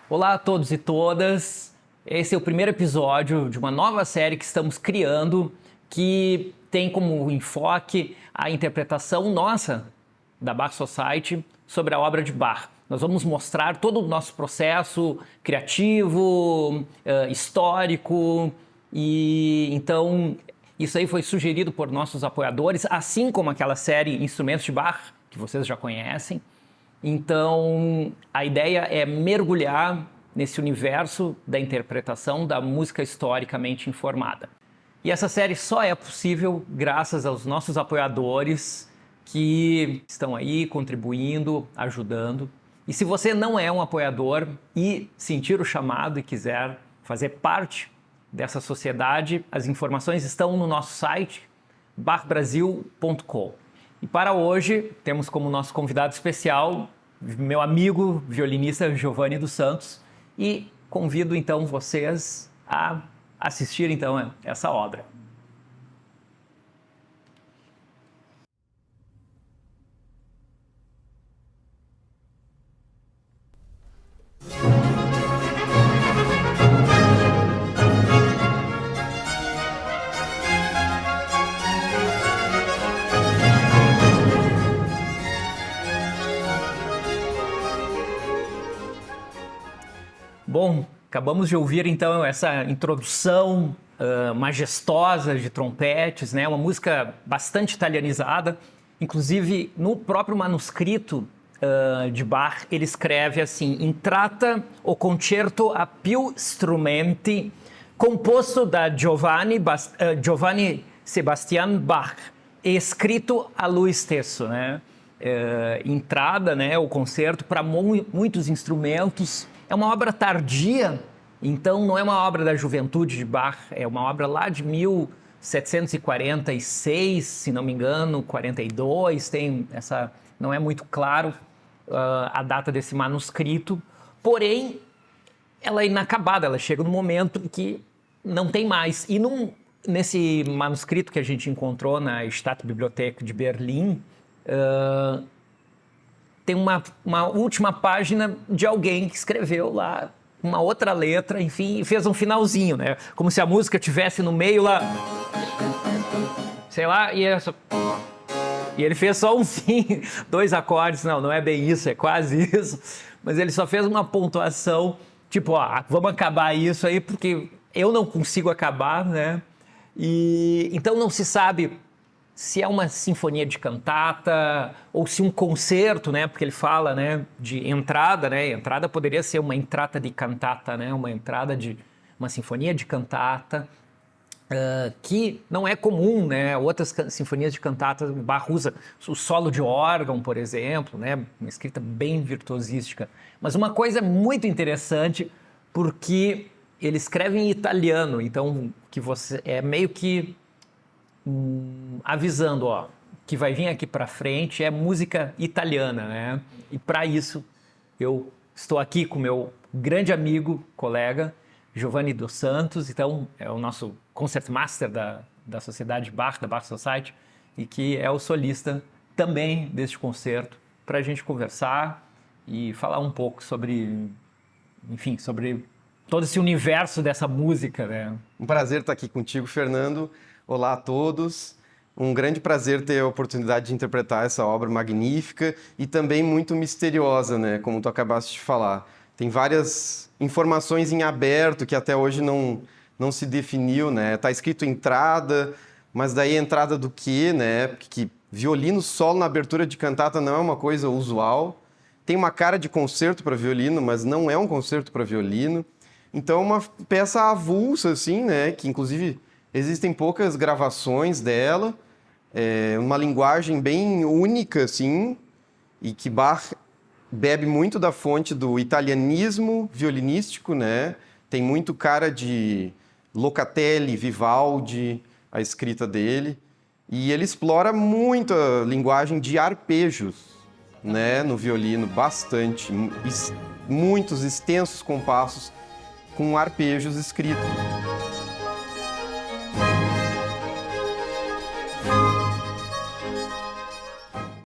Olá a todos e todas. Esse é o primeiro episódio de uma nova série que estamos criando que tem como enfoque a interpretação nossa da Bach Society sobre a obra de Bach. Nós vamos mostrar todo o nosso processo criativo, histórico e então isso aí foi sugerido por nossos apoiadores, assim como aquela série Instrumentos de Bach, que vocês já conhecem. Então, a ideia é mergulhar nesse universo da interpretação da música historicamente informada. E essa série só é possível graças aos nossos apoiadores que estão aí contribuindo, ajudando. E se você não é um apoiador e sentir o chamado e quiser fazer parte dessa sociedade, as informações estão no nosso site bachbrasil.com. E para hoje, temos como nosso convidado especial meu amigo violinista Giovanni dos Santos e convido então vocês a assistir então essa obra. Bom, acabamos de ouvir então essa introdução majestosa de trompetes, né? Uma música bastante italianizada. Inclusive, no próprio manuscrito de Bach, ele escreve assim: Intrata o concerto a più strumenti, composto da Giovanni Sebastian Bach e escrito a lui stesso, né? Entrada, né? O concerto para muitos instrumentos. É uma obra tardia, então não é uma obra da juventude de Bach, é uma obra lá de 1746, se não me engano, 42, tem essa, não é muito claro a data desse manuscrito, porém ela é inacabada, ela chega no momento em que não tem mais. E nesse manuscrito que a gente encontrou na Staatsbibliothek de Berlim, tem uma última página de alguém que escreveu lá uma outra letra, enfim, e fez um finalzinho, né? Como se a música tivesse no meio lá, sei lá, e ele fez só dois acordes. Não é bem isso, é quase isso, mas ele só fez uma pontuação, tipo, vamos acabar isso aí, porque eu não consigo acabar, né? E então não se sabe se é uma sinfonia de cantata ou se um concerto, né? Porque ele fala, né, de entrada, né? Entrada poderia ser uma entrata de cantata, né? Uma entrada de uma sinfonia de cantata, que não é comum, né? Outras sinfonias de cantata, Bach usa o solo de órgão, por exemplo, né? Uma escrita bem virtuosística. Mas uma coisa muito interessante, porque ele escreve em italiano, então que você é meio que avisando, que vai vir aqui para frente é música italiana, né? E para isso eu estou aqui com meu grande amigo, colega, Giovanni dos Santos, então é o nosso concertmaster da Sociedade Bach, da Bach Society, e que é o solista também deste concerto, para a gente conversar e falar um pouco sobre, enfim, sobre todo esse universo dessa música, né? Um prazer estar aqui contigo, Fernando. Olá a todos. Um grande prazer ter a oportunidade de interpretar essa obra magnífica e também muito misteriosa, né? Como tu acabaste de falar. Tem várias informações em aberto que até hoje não se definiu, né? Tá escrito entrada, mas daí entrada do quê, né? Porque violino solo na abertura de cantata não é uma coisa usual. Tem uma cara de concerto para violino, mas não é um concerto para violino. Então é uma peça avulsa, assim, né? Que inclusive existem poucas gravações dela, uma linguagem bem única, assim, e que Bach bebe muito da fonte do italianismo violinístico, né? Tem muito cara de Locatelli, Vivaldi, a escrita dele, e ele explora muito a linguagem de arpejos, né? No violino, bastante, muitos extensos compassos com arpejos escritos.